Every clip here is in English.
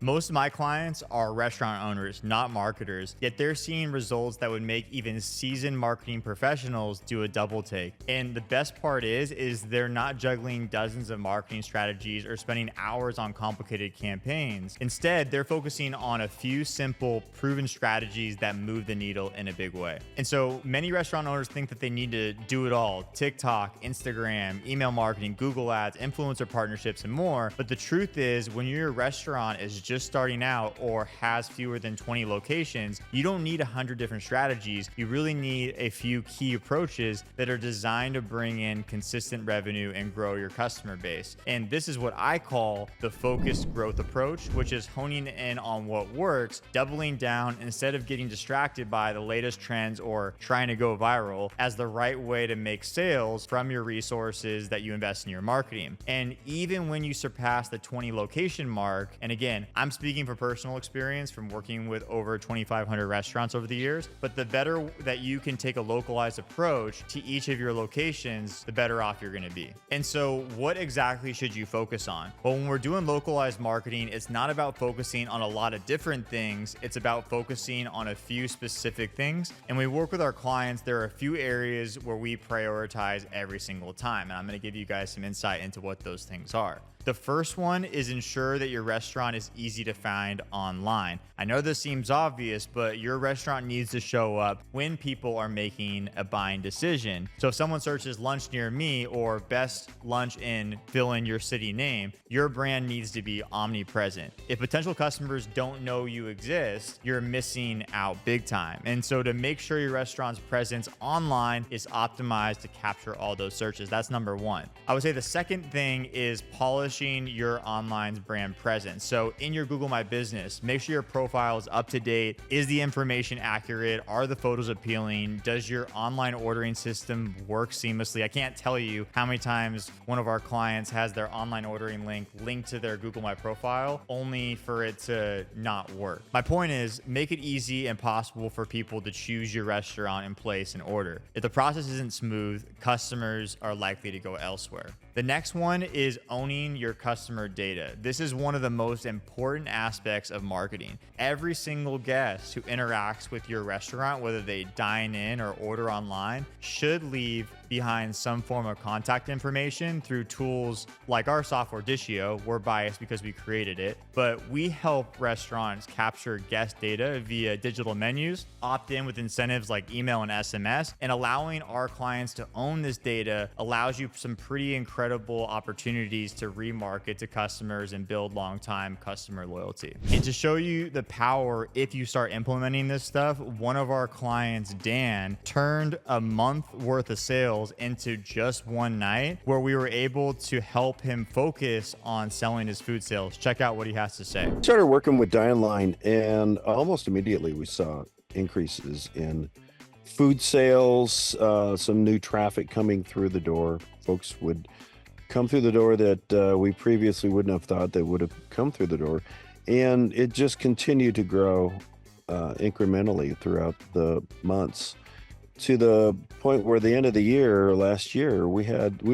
Most of my clients are restaurant owners, not marketers, yet they're seeing results that would make even seasoned marketing professionals do a double take. And the best part is they're not juggling dozens of marketing strategies or spending hours on complicated campaigns. Instead, they're focusing on a few simple, proven strategies that move the needle in a big way. And so many restaurant owners think that they need to do it all: TikTok, Instagram, email marketing, Google ads, influencer partnerships, and more. But the truth is, when your restaurant is just starting out or has fewer than 20 locations, you don't need 100 different strategies. You really need a few key approaches that are designed to bring in consistent revenue and grow your customer base. And this is what I call the focused growth approach, which is honing in on what works, doubling down instead of getting distracted by the latest trends or trying to go viral as the right way to make sales from your resources that you invest in your marketing. And even when you surpass the 20 location mark, and again, I'm speaking from personal experience from working with over 2,500 restaurants over the years, but the better that you can take a localized approach to each of your locations, the better off you're going to be. And so what exactly should you focus on? Well, when we're doing localized marketing, it's not about focusing on a lot of different things. It's about focusing on a few specific things. And we work with our clients, there are a few areas where we prioritize every single time. And I'm going to give you guys some insight into what those things are. The first one is ensure that your restaurant is easy to find online. I know this seems obvious, but your restaurant needs to show up when people are making a buying decision. So if someone searches lunch near me or best lunch in fill in your city name, your brand needs to be omnipresent. If potential customers don't know you exist, you're missing out big time. And so to make sure your restaurant's presence online is optimized to capture all those searches, that's number one. I would say the second thing is polish your online brand presence. So in your Google My Business, make sure your profile is up to date. Is the information accurate? Are the photos appealing? Does your online ordering system work seamlessly? I can't tell you how many times one of our clients has their online ordering link linked to their Google My profile only for it to not work. My point is, make it easy and possible for people to choose your restaurant and place an order. If the process isn't smooth, customers are likely to go elsewhere. The next one is owning your customer data. This is one of the most important aspects of marketing. Every single guest who interacts with your restaurant, whether they dine in or order online, should leave behind some form of contact information through tools like our software Dishio. We're biased because we created it, but we help restaurants capture guest data via digital menus, opt in with incentives like email and SMS, and allowing our clients to own this data allows you some pretty incredible opportunities to remarket to customers and build long-time customer loyalty. And to show you the power, if you start implementing this stuff, one of our clients, Dan, turned a month worth of sales into just one night, where we were able to help him focus on selling his food sales. Check out what he has to say. Started working with Dineline, and almost immediately we saw increases in food sales, some new traffic coming through the door. Folks would come through the door that we previously wouldn't have thought they would have come through the door. And it just continued to grow incrementally throughout the months, to the point where the end of the year, last year, we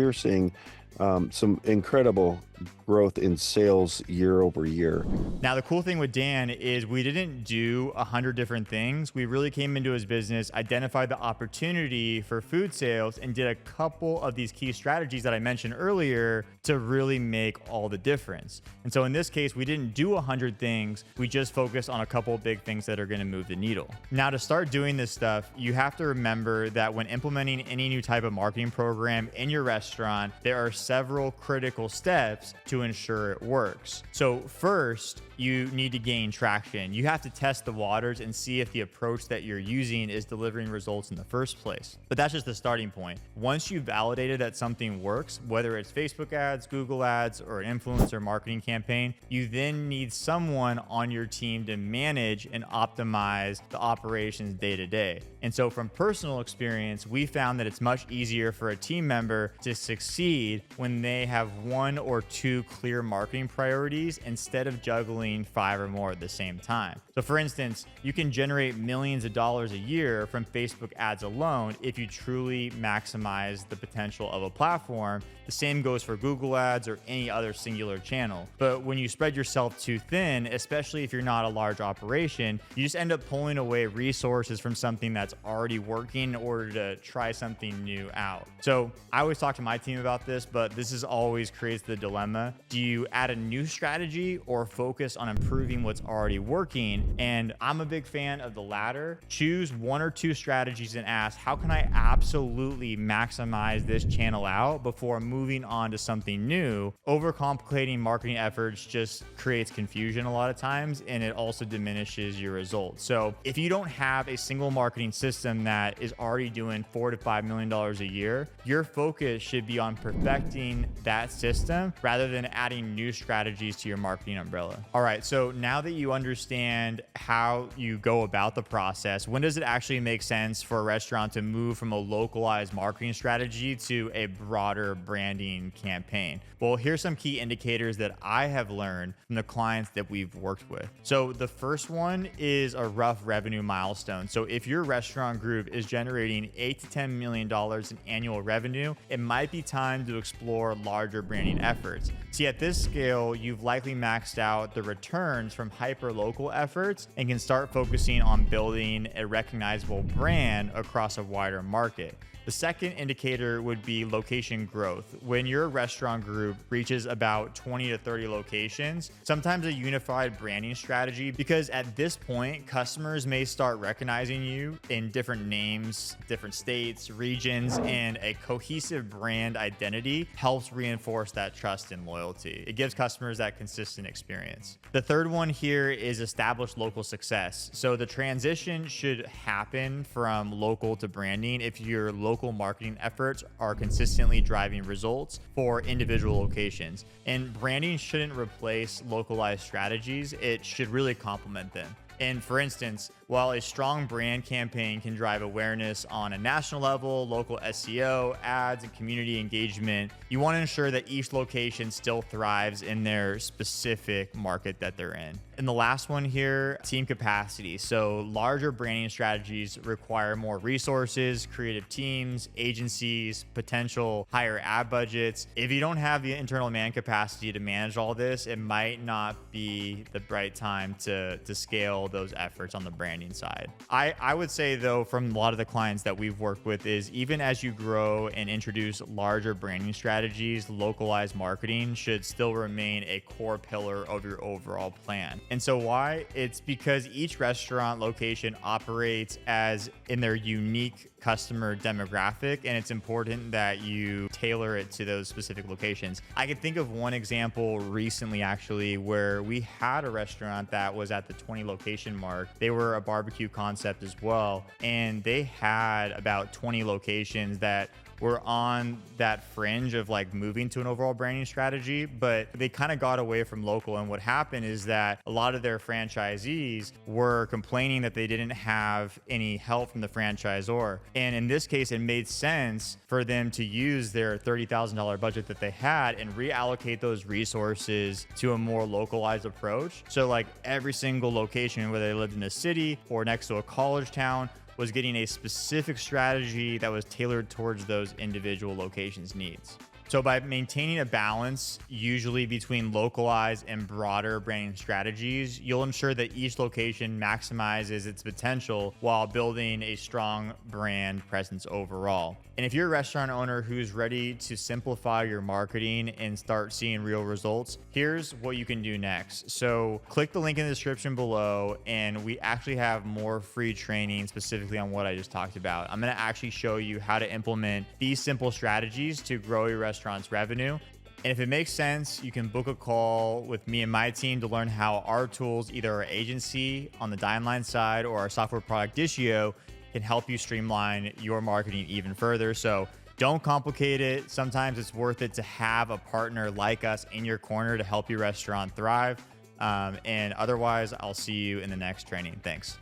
were seeing some incredible growth in sales year over year. Now, the cool thing with Dan is we didn't do 100 different things. We really came into his business, identified the opportunity for food sales, and did a couple of these key strategies that I mentioned earlier to really make all the difference. And so in this case, we didn't do 100 things. We just focused on a couple of big things that are going to move the needle. Now, to start doing this stuff, you have to remember that when implementing any new type of marketing program in your restaurant, there are several critical steps to ensure it works. So first, you need to gain traction. You have to test the waters and see if the approach that you're using is delivering results in the first place. But that's just the starting point. Once you've validated that something works, whether it's Facebook ads, Google ads, or an influencer marketing campaign, you then need someone on your team to manage and optimize the operations day to day. And so from personal experience, we found that it's much easier for a team member to succeed when they have one or two clear marketing priorities instead of juggling 5 or more at the same time. So for instance, you can generate millions of dollars a year from Facebook ads alone if you truly maximize the potential of a platform. The same goes for Google ads or any other singular channel. But when you spread yourself too thin, especially if you're not a large operation, you just end up pulling away resources from something that's already working in order to try something new out. So I always talk to my team about this, but this is always creates the dilemma. Do you add a new strategy or focus on improving what's already working? And I'm a big fan of the latter. Choose 1 or 2 strategies and ask, how can I absolutely maximize this channel out before moving on to something new? Overcomplicating marketing efforts just creates confusion a lot of times, and it also diminishes your results. So if you don't have a single marketing system that is already doing $4 to $5 million a year, your focus should be on perfecting that system rather than adding new strategies to your marketing umbrella. All right, so now that you understand how you go about the process, when does it actually make sense for a restaurant to move from a localized marketing strategy to a broader branding campaign? Well, here's some key indicators that I have learned from the clients that we've worked with. So the first one is a rough revenue milestone. So if your restaurant group is generating $8 to $10 million in annual revenue, it might be time to explore larger branding efforts. See, at this scale, you've likely maxed out the returns from hyper-local efforts and can start focusing on building a recognizable brand across a wider market. The second indicator would be location growth. When your restaurant group reaches about 20 to 30 locations, sometimes a unified branding strategy, because at this point, customers may start recognizing you in different names, different states, regions, and a cohesive brand identity helps reinforce that trust and loyalty. It gives customers that consistent experience. The third one here is establish local success. So the transition should happen from local to branding if your local marketing efforts are consistently driving results for individual locations. And branding shouldn't replace localized strategies, it should really complement them. And for instance, while a strong brand campaign can drive awareness on a national level, local SEO, ads, and community engagement, you want to ensure that each location still thrives in their specific market that they're in. And the last one here, team capacity. So larger branding strategies require more resources, creative teams, agencies, potential higher ad budgets. If you don't have the internal man capacity to manage all this, it might not be the right time to scale those efforts on the branding side. I would say though, from a lot of the clients that we've worked with, is even as you grow and introduce larger branding strategies, localized marketing should still remain a core pillar of your overall plan. And so why? It's because each restaurant location operates as in their unique customer demographic, and it's important that you tailor it to those specific locations. I can think of one example recently actually where we had a restaurant that was at the 20 location mark. They were a barbecue concept as well, and they had about 20 locations that were on that fringe of like moving to an overall branding strategy, but they kind of got away from local. And what happened is that a lot of their franchisees were complaining that they didn't have any help from the franchisor. And in this case, it made sense for them to use their $30,000 budget that they had and reallocate those resources to a more localized approach. So like every single location, whether they lived in a city or next to a college town, was getting a specific strategy that was tailored towards those individual locations' needs. So by maintaining a balance, usually between localized and broader branding strategies, you'll ensure that each location maximizes its potential while building a strong brand presence overall. And if you're a restaurant owner who's ready to simplify your marketing and start seeing real results, here's what you can do next. So click the link in the description below, and we actually have more free training specifically on what I just talked about. I'm going to actually show you how to implement these simple strategies to grow your restaurant's revenue. And if it makes sense, you can book a call with me and my team to learn how our tools, either our agency on the Dineline side or our software product Dishio, can help you streamline your marketing even further. So don't complicate it. Sometimes it's worth it to have a partner like us in your corner to help your restaurant thrive. And otherwise, I'll see you in the next training. Thanks.